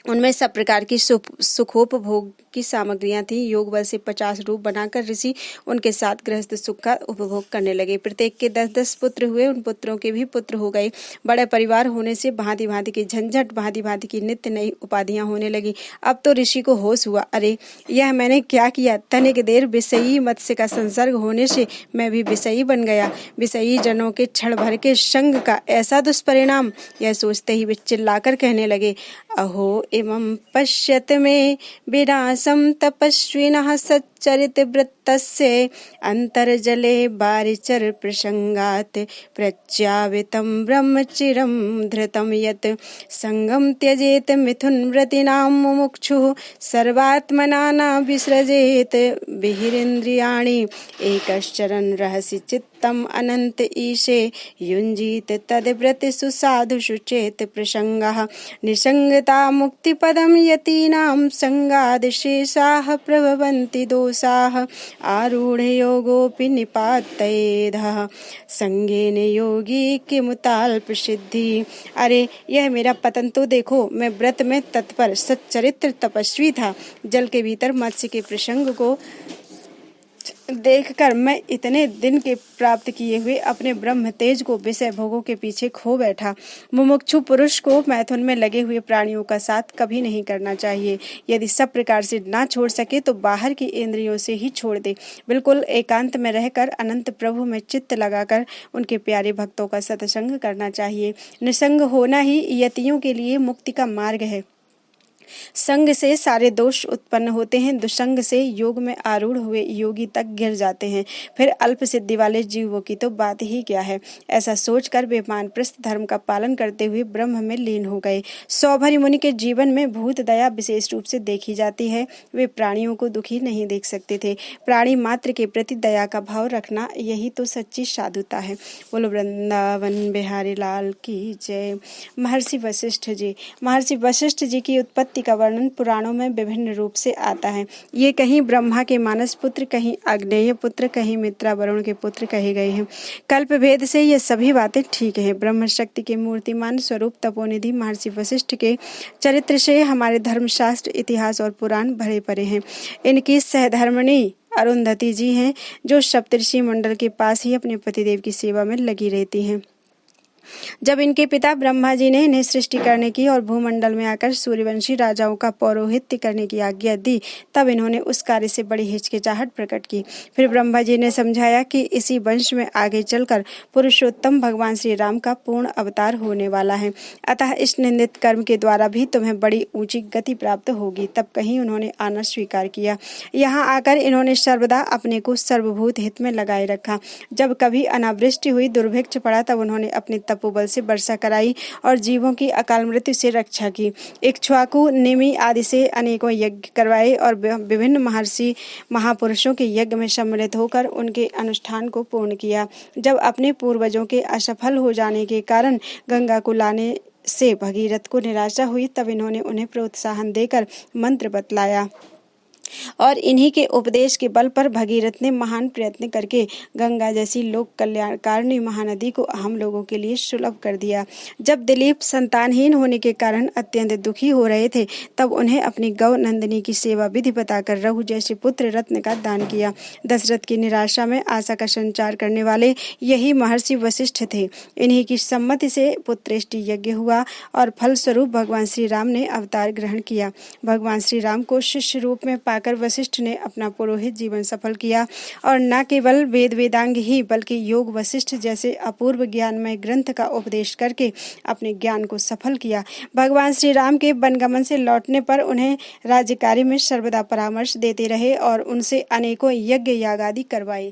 A: उनमें सब प्रकार की सुखोपभोग की सामग्रियां थी। योग बल से 50 रूप बनाकर ऋषि उनके साथ गृहस्थ सुख का उपभोग करने लगे। प्रत्येक के 10-10 पुत्र हुए। उन पुत्रों के भी पुत्र हो गए। बड़े परिवार होने से भांति भांति की झंझट, भांति भांति की नित्य नई उपाधियां होने लगी। अब तो ऋषि को होश हुआ, अरे यह मैंने क्या किया। तनिक देर विषयी मत्स्य का संसर्ग होने से मैं भी विषयी बन गया। विषयी जनों के क्षण भर के संग का ऐसा दुष्परिणाम। यह सोचते ही वे चिल्लाकर कहने लगे, अहो इमं पश्यत में विनाशं तपस्विनः सच्चरित वृत्तस्य अंतर्जले बारिचर प्रसंगात् प्रच्यावितं ब्रह्मचिरं धृतं यत् संगम त्यजेत मिथुन व्रतिनां मुमुक्षुः सर्वात्मना न विसृजेत विहिरेन्द्रियाणि एकश्चरन् रहसि चित्तम् अनंत ईशे युञ्जीत तद्व्रतिषु साधुषु चेत प्रसंगः निसंगता मुक्तिपदं यतीनां संगादिशेषाः प्रभवन्ति दोषाः आरूढ़ योगोऽपि निपातयेधः संगेन योगी किमुताल्प सिद्धि। अरे यह मेरा पतन तो देखो। मैं व्रत में तत्पर सच्चरित्र तपस्वी था। जल के भीतर मत्स्य के प्रसंग को देखकर मैं इतने दिन के प्राप्त किए हुए अपने ब्रह्म तेज को विषय भोगों के पीछे खो बैठा। मुमुक्षु पुरुष को मैथुन में लगे हुए प्राणियों का साथ कभी नहीं करना चाहिए। यदि सब प्रकार से ना छोड़ सके तो बाहर की इंद्रियों से ही छोड़ दे। बिल्कुल एकांत में रहकर अनंत प्रभु में चित्त लगाकर उनके प्यारे भक्तों का सत्संग करना चाहिए। निसंग होना ही यतियों के लिए मुक्ति का मार्ग है। संग से सारे दोष उत्पन्न होते हैं। दुसंग से योग में आरूढ़ हुए योगी तक गिर जाते हैं। फिर अल्प सिद्धि वाले जीवों की तो बात ही क्या है। ऐसा सोचकर वे वानप्रस्थ धर्म का पालन करते हुए ब्रह्म में लीन हो गए। सौभरी मुनि के जीवन में भूत दया विशेष रूप से देखी जाती है। वे प्राणियों को दुखी नहीं देख सकते थे। प्राणी मात्र के प्रति दया का भाव रखना, यही तो सच्ची साधुता है। बोलो वृंदावन बिहारी लाल की जय। महर्षि वशिष्ठ जी की उत्पत्ति का वर्णन पुराणों में विभिन्न रूप से आता है। ये कहीं ब्रह्मा के मानस पुत्र, कहीं अग्नेय पुत्र, कहीं मित्रा वरुण के पुत्र कहे गए हैं। कल्प भेद से ये सभी बातें ठीक है। ब्रह्म शक्ति के मूर्तिमान स्वरूप तपोनिधि महर्षि वशिष्ठ के चरित्र से हमारे धर्मशास्त्र, इतिहास और पुराण भरे पड़े हैं। इनकी सहधर्मिणी अरुंधति जी हैं, जो सप्तऋषि मंडल के पास ही अपने पतिदेव की सेवा में लगी रहती हैं। जब इनके पिता ब्रह्मा जी ने इन्हें सृष्टि करने की और भूमंडल में आकर सूर्यवंशी राजाओं का पौरोहित्य करने की आज्ञा दी, तब इन्होंने उस कार्य से बड़ी हिचकिचाहट प्रकट की। फिर ब्रह्मा जी ने समझाया कि इसी वंश में आगे चलकर पुरुषोत्तम भगवान श्री राम का पूर्ण अवतार होने वाला है। अतः इस निंदित कर्म के द्वारा भी तुम्हें बड़ी ऊंची गति प्राप्त होगी। तब कहीं उन्होंने आना स्वीकार किया। यहाँ आकर इन्होंने सर्वदा अपने को सर्वभूत हित में लगाए रखा। जब कभी अनावृष्टि हुई, दुर्भिक्ष पड़ा, तब उन्होंने अपने तपोबल से वर्षा कराई और जीवों की अकाल मृत्यु से रक्षा की। इक्ष्वाकु, निमि आदि से अनेकों यज्ञ करवाए और विभिन्न महर्षि महापुरुषों के यज्ञ में सम्मिलित होकर उनके अनुष्ठान को पूर्ण किया। जब अपने पूर्वजों के असफल हो जाने के कारण गंगा को लाने से भगीरथ को निराशा हुई, तब इन्होंने उन्हें प्रोत्साहन देकर मंत्र बतलाया और इन्हीं के उपदेश के बल पर भगीरथ ने महान प्रयत्न करके गंगा जैसी लोक कल्याणकारिणी महानदी को हम लोगों के लिए सुलभ कर दिया। जब दिलीप संतानहीन होने के कारण अत्यंत दुखी हो रहे थे, तब उन्हें अपनी गौ नंदिनी की सेवा विधि बताकर रघु जैसे पुत्र रत्न का दान किया। दशरथ की निराशा में आशा का संचार करने वाले यही महर्षि वशिष्ठ थे। इन्हीं की सम्मति से पुत्रेष्टि यज्ञ हुआ और फलस्वरूप भगवान श्री राम ने अवतार ग्रहण किया। भगवान श्री राम को शिष्य रूप में पाकर वशिष्ठ ने अपना पुरोहित जीवन सफल किया और न केवल वेद वेदांग ही बल्कि योग वशिष्ठ जैसे अपूर्व ज्ञानमय ग्रंथ का उपदेश करके अपने ज्ञान को सफल किया। भगवान श्री राम के वनगमन से लौटने पर उन्हें राज्य कार्य में सर्वदा परामर्श देते रहे और उनसे अनेकों यज्ञ याग आदि करवाए।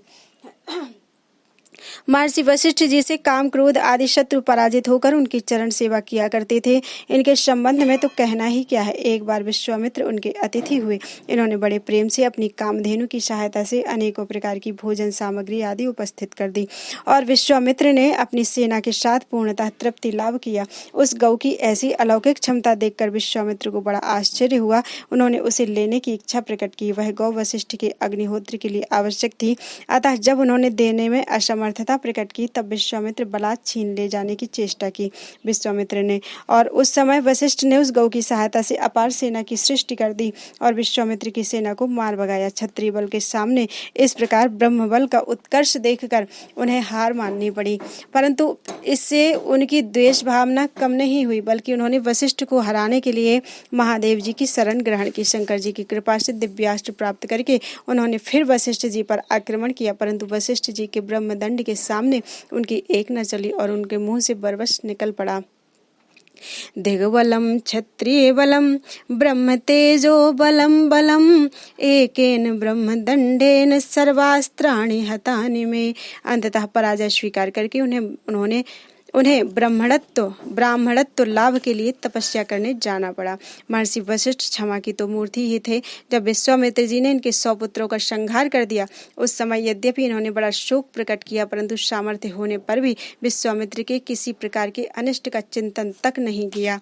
A: महर्षि वशिष्ठ जी से काम क्रोध आदि शत्रु पराजित होकर उनकी चरण सेवा किया करते थे। इनके संबंध में तो कहना ही क्या है। एक बार विश्वामित्र उनके अतिथि हुए। इन्होंने बड़े प्रेम से अपनी कामधेनु की सहायता से अनेकों प्रकार की भोजन सामग्री आदि उपस्थित कर दी और विश्वामित्र ने अपनी सेना के साथ पूर्णतः तृप्ति लाभ किया। उस गौ की ऐसी अलौकिक क्षमता देखकर विश्वामित्र को बड़ा आश्चर्य हुआ। उन्होंने उसे लेने की इच्छा प्रकट की। वह गौ वशिष्ठ के अग्निहोत्र के लिए आवश्यक थी, अतः जब उन्होंने देने में असमर्थता प्रकट की, तब विश्वामित्र बलात् छीन ले जाने की चेष्टा की। विश्वामित्र ने और उस समय वशिष्ठ ने उस गौ की सहायता से अपार सेना की सृष्टि कर दी और विश्वामित्र की सेना को मार भगाया। क्षत्रिय बल के सामने इस प्रकार ब्रह्म बल का उत्कर्ष देखकर उन्हें हार माननी पड़ी, परंतु इससे उनकी द्वेष भावना कम नहीं हुई, बल्कि उन्होंने वशिष्ठ को हराने के लिए महादेव जी की शरण ग्रहण की। शंकर जी की कृपा से दिव्यास्त्र प्राप्त करके उन्होंने फिर वशिष्ठ जी पर आक्रमण किया, परंतु वशिष्ठ जी के ब्रह्मदंड के सामने उनकी एक न चली और उनके मुंह से बरबस निकल पड़ा। दिग्बलम क्षत्रिय बलम ब्रह्म तेजो बलम बलम एकेन ब्रह्मदंडेन सर्वास्त्राणि हतानि में। अंततः पराजय स्वीकार करके उन्हें ब्राह्मणत्व लाभ के लिए तपस्या करने जाना पड़ा। महर्षि वशिष्ठ क्षमा की तो मूर्ति ही थे। जब विश्वामित्र जी ने इनके 100 पुत्रों का संहार कर दिया, उस समय यद्यपि इन्होंने बड़ा शोक प्रकट किया, परंतु सामर्थ्य होने पर भी विश्वामित्र के किसी प्रकार के अनिष्ट का चिंतन तक नहीं किया,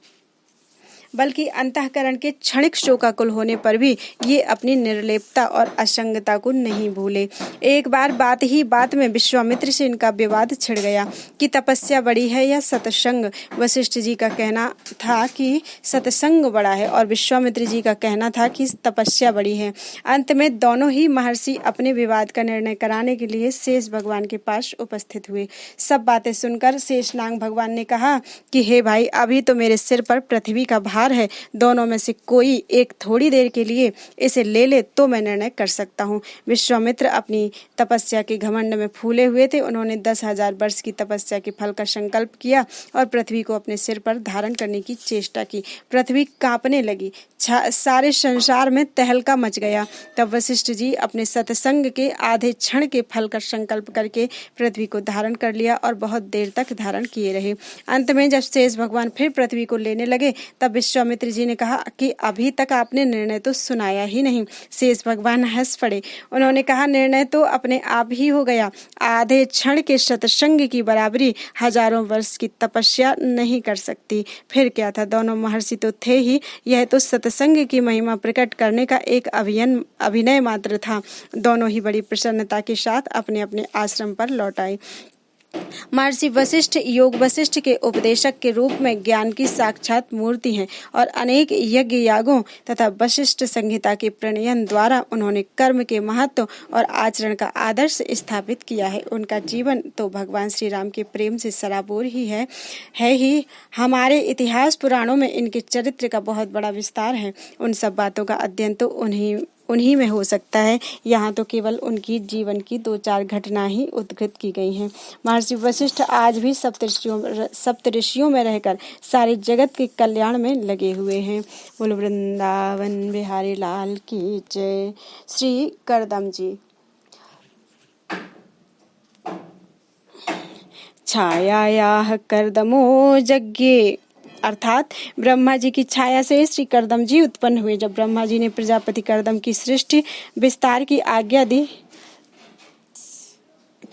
A: बल्कि अंतःकरण के क्षणिक शोकाकुल होने पर भी ये अपनी निर्लेपता और असंगता को नहीं भूले। एक बार बात में विश्वामित्र से इनका विवाद छिड़ गया कि तपस्या बड़ी है या सत्संग। वशिष्ठ जी का कहना था कि सत्संग बड़ा है और विश्वामित्र जी का कहना था कि तपस्या बड़ी है। अंत में दोनों ही महर्षि अपने विवाद का निर्णय कराने के लिए शेष भगवान के पास उपस्थित हुए। सब बातें सुनकर शेषनाग भगवान ने कहा कि हे भाई, अभी तो मेरे सिर पर पृथ्वी का भार है, दोनों में से कोई एक थोड़ी देर के लिए इसे ले ले तो मैं निर्णय कर सकता हूँ। विश्वामित्र अपनी तपस्या के घमंड में फूले हुए थे। उन्होंने 10,000 वर्ष की तपस्या के फल का संकल्प किया और पृथ्वी को अपने सिर पर धारण करने की चेष्टा की। पृथ्वी कांपने लगी, सारे संसार में तहलका मच गया। तब वशिष्ठ जी अपने सत्संग के आधे क्षण के फल का संकल्प करके पृथ्वी को धारण कर लिया और बहुत देर तक धारण किए रहे। अंत में जब शेष भगवान फिर पृथ्वी को लेने लगे, तब विश्वामित्र जी ने कहा कि अभी तक आपने निर्णय तो सुनाया ही नहीं। शेष भगवान हंस पड़े। उन्होंने कहा, निर्णय तो अपने आप ही हो गया। आधे क्षण के सत्संग की बराबरी हजारों वर्ष की तपस्या नहीं कर सकती। फिर क्या था, दोनों महर्षि तो थे ही, यह तो सत्संग की महिमा प्रकट करने का एक अभिनय मात्र था। दोनों ही बड़ी प्रसन्नता के साथ अपने अपने आश्रम पर लौट आए। महर्षि वशिष्ठ योग वशिष्ठ के उपदेशक के रूप में ज्ञान की साक्षात मूर्ति हैं और अनेक यज्ञ यागों तथा वशिष्ठ संहिता के प्रणयन द्वारा उन्होंने कर्म के महत्व और आचरण का आदर्श स्थापित किया है। उनका जीवन तो भगवान श्री राम के प्रेम से सराबोर ही है ही। हमारे इतिहास पुराणों में इनके चरित्र का बहुत बड़ा विस्तार है। उन सब बातों का अध्ययन तो उन्हीं में हो सकता है। यहाँ तो केवल उनकी जीवन की 2-4 घटना ही उद्धृत की गई हैं। महर्षि वशिष्ठ आज भी सप्तऋषियों में रहकर सारे जगत के कल्याण में लगे हुए हैं। बोलो वृंदावन बिहारी लाल की जय। श्री करदम जी। छायायाः कर्दमो यज्ञे, अर्थात ब्रह्मा जी की छाया से श्री कर्दम जी उत्पन्न हुए। जब ब्रह्मा जी ने प्रजापति कर्दम की सृष्टि विस्तार की आज्ञा दी,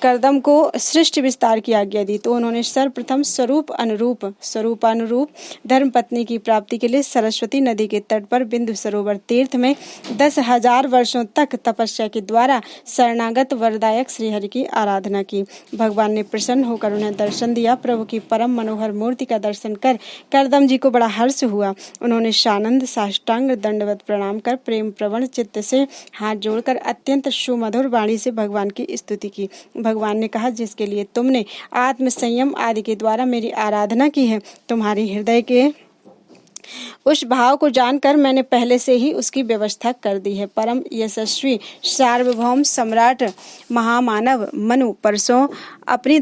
A: कर्दम को सृष्टि विस्तार की आज्ञा दी, तो उन्होंने सर्वप्रथम स्वरूपानुरूप धर्म पत्नी की प्राप्ति के लिए सरस्वती नदी के तट पर बिंदु सरोवर तीर्थ में 10,000 वर्षों तक तपस्या के द्वारा शरणागत वरदायक श्रीहरि की आराधना की। भगवान ने प्रसन्न होकर उन्हें दर्शन दिया। प्रभु की परम मनोहर मूर्ति का दर्शन कर कर्दम जी को बड़ा हर्ष हुआ। उन्होंने सानंद साष्टांग दंडवत प्रणाम कर प्रेम प्रवण चित्त से हाथ जोड़कर अत्यंत सुमधुर वाणी से भगवान की स्तुति की। भगवान ने कहा, जिसके लिए तुमने आत्म संयम आदि के द्वारा मेरी आराधना की है, तुम्हारी हृदय के उस भाव को जानकर मैंने पहले से ही उसकी व्यवस्था कर दी है। परम यशस्वी सार्वभौम सम्राट महामानव मनु परसों अपनी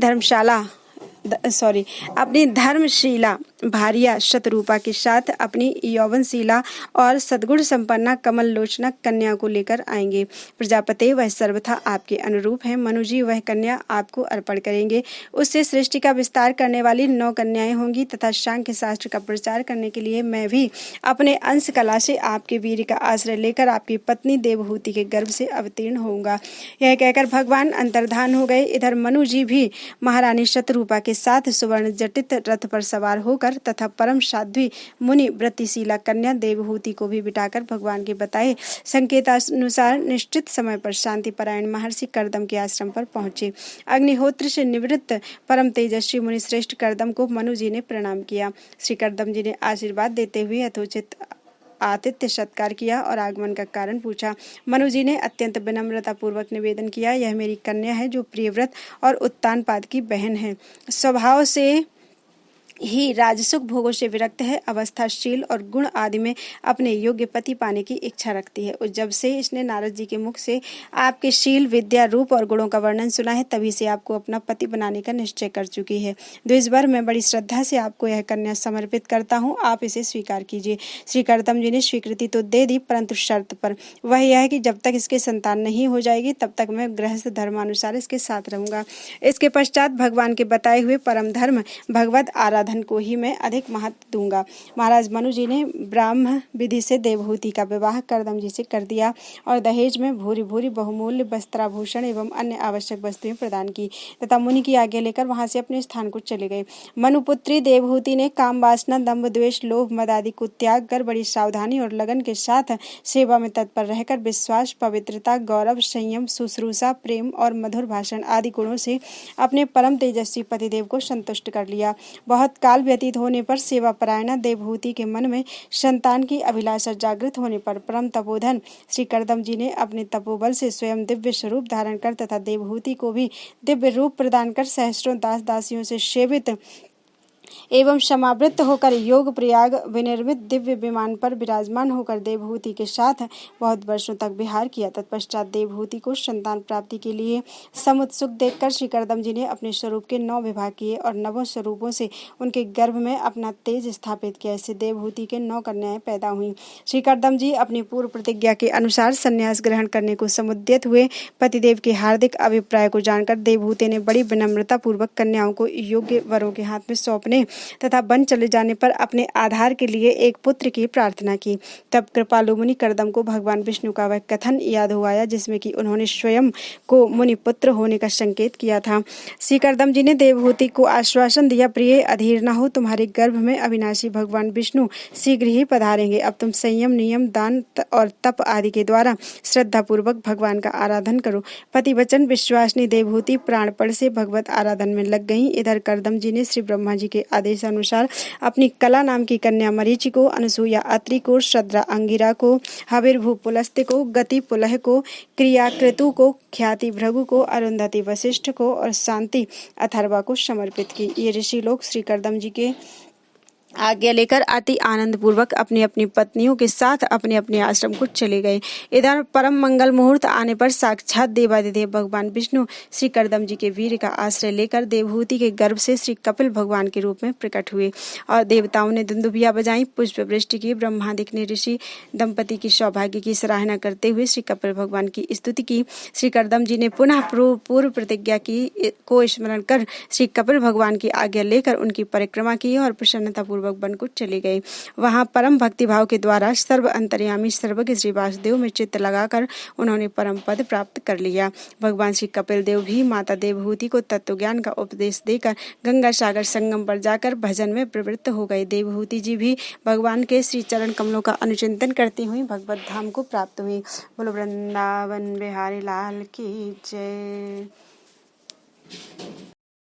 A: धर्मशीला भार्या शतरूपा के साथ अपनी यौवनशीला और सद्गुण संपन्ना कमल लोचना कन्या को लेकर आएंगे। प्रजापति वह सर्वथा आपके अनुरूप है। मनु जी वह कन्या आपको अर्पण करेंगे। उससे सृष्टि का विस्तार करने वाली 9 कन्याएं होंगी तथा सांख्य शास्त्र का प्रचार करने के लिए मैं भी अपने अंश कला से आपके वीर का आश्रय लेकर आपकी पत्नी देवहूति के गर्भ से अवतीर्ण होऊंगा। यह कहकर भगवान अंतर्धान हो गए। इधर मनु जी भी महारानी शतरूपा के साथ सुवर्ण जटित रथ पर सवार होकर तथा परम साध्वी मुनि व्रतिशीला कन्या देवहूति को भी बिठाकर भगवान के बताए संकेतानुसार निश्चित समय पर शांति परायण महर्षि कर्दम के आश्रम पर पहुंचे। अग्निहोत्र से निवृत्त परम तेजस्वी मुनि श्रेष्ठ कर्दम को मनु जी ने प्रणाम किया। श्री कर्दम जी ने आशीर्वाद देते हुए यथोचित आतिथ्य सत्कार किया और आगमन का कारण पूछा। मनु जी ने अत्यंत विनम्रता पूर्वक निवेदन किया, यह मेरी कन्या है जो प्रियव्रत और उत्तानपाद की बहन है। स्वभाव से ही राजसुख भोगों से विरक्त है, अवस्थाशील और गुण आदि में अपने योग्य पति पाने की इच्छा रखती है। और जब से इसने नारद जी के मुख से आपके शील विद्या रूप और गुणों का वर्णन सुना है, तभी से आपको अपना पति बनाने का निश्चय कर चुकी है। द्विजवर मैं बड़ी श्रद्धा से आपको यह कन्या समर्पित करता हूँ, आप इसे स्वीकार कीजिए। श्री कर्दम जी ने स्वीकृति तो दे दी, परंतु शर्त पर। वह यह है कि जब तक इसके संतान नहीं हो जाएगी तब तक मैं गृहस्थ धर्मानुसार इसके साथ रहूंगा। इसके पश्चात भगवान के बताए हुए परम धर्म भगवत आराधना को ही मैं अधिक महत्व दूंगा। महाराज मनु जी ने ब्राह्म विधि से देवहूति का विवाह कर्दम जी से कर दिया और दहेज में भूरी भूरी बहुमूल्य वस्त्राभूषण एवं अन्य आवश्यक वस्तुएं प्रदान की तथा मुनि की आज्ञा लेकर वहां से अपने स्थान को चले गए। मनुपुत्री देवहूति ने काम वासना दंभ द्वेष लोभ मद आदि को त्याग कर बड़ी सावधानी और लगन के साथ सेवा में तत्पर रहकर विश्वास पवित्रता गौरव संयम शुश्रूषा प्रेम और मधुर भाषण आदि गुणों से अपने परम तेजस्वी पतिदेव को संतुष्ट कर लिया। बहुत काल व्यतीत होने पर सेवा परायणा देवहूति के मन में संतान की अभिलाषा जागृत होने पर परम तपोधन श्री कर्दम जी ने अपने तपोबल से स्वयं दिव्य स्वरूप धारण कर तथा देवहूति को भी दिव्य रूप प्रदान कर सहस्त्रों दास दासियों से सेवित एवं समावृत होकर योग प्रयाग विनिर्मित दिव्य विमान पर विराजमान होकर देवहूति के साथ बहुत वर्षों तक विहार किया। तत्पश्चात देवहूति को संतान प्राप्ति के लिए समुत्सुक देखकर श्री कर्दम जी ने अपने स्वरूप के 9 विभाग किए और 9 स्वरूपों से उनके गर्भ में अपना तेज स्थापित किया। इससे देवहूति के 9 कन्याएं पैदा हुई। श्री कर्दम जी अपनी पूर्व प्रतिज्ञा के अनुसार संन्यास ग्रहण करने को समुद्यत हुए। पतिदेव के हार्दिक अभिप्राय को जानकर देवहूति ने बड़ी विनम्रता पूर्वक कन्याओं को योग्य वरों के हाथ में सौंपने तथा वन चले जाने पर अपने आधार के लिए एक पुत्र की प्रार्थना की। तब कृपालु मुनि कर्दम को भगवान विष्णु का वह कथन याद हो आया जिसमें कि उन्होंने स्वयं को मुनि पुत्र होने का संकेत किया था। श्री कर्दम जी ने देवहूति को आश्वासन दिया, प्रिय अधीर न हो, तुम्हारे गर्भ में अविनाशी भगवान विष्णु शीघ्र ही पधारेंगे। अब तुम संयम नियम दान और तप आदि के द्वारा श्रद्धा पूर्वक भगवान का आराधन करो। पति वचन विश्वासनी देवहूति प्राणपण से भगवत आराधन में लग गई। इधर कर्दम जी ने श्री ब्रह्मा जी के आदेशानुसार अपनी कला नाम की कन्या मरीचि को, अनसुया अत्रि को, श्रद्धा अंगिरा को, हविर्भू पुलस्त्य को, गति पुलह को, क्रियाकृतु को, ख्याति भृगु को, अरुंधति वशिष्ठ को और शांति अथर्वा को समर्पित की। ये ऋषि लोग श्री कर्दम जी के आज्ञा लेकर अति आनंद पूर्वक अपनी अपनी पत्नियों के साथ अपने अपने आश्रम को चले गए। इधर परम मंगल मुहूर्त आने पर साक्षात देवादिदेव भगवान विष्णु श्री करदम जी के वीर का आश्रय लेकर देवहूति के गर्भ से श्री कपिल भगवान के रूप में प्रकट हुए और देवताओं ने दुंदुभिया बजाई, पुष्प वृष्टि की। ब्रह्मादिक ने ऋषि दंपति की सौभाग्य की सराहना करते हुए श्री कपिल भगवान की स्तुति की। श्री करदम जी ने पुनः पूर्व प्रतिज्ञा की को स्मरण कर श्री कपिल भगवान की आज्ञा लेकर उनकी परिक्रमा की और प्रसन्नता पूर्वक वन को चले गए। वहां परम भक्ति भाव के द्वारा सर्व अंतर्यामी सर्वज्ञ श्री वासुदेव में चित्त लगाकर उन्होंने परम पद प्राप्त कर लिया। भगवान श्री कपिल देव भी माता देवहूति को तत्व ज्ञान का उपदेश देकर गंगा सागर संगम पर जाकर भजन में प्रवृत्त हो गए। देवहूति जी भी भगवान के श्री चरण कमलों का अनुचिंतन करती हुई भगवत धाम को प्राप्त हुई। बोलो वृंदावन बिहारी लाल की जय।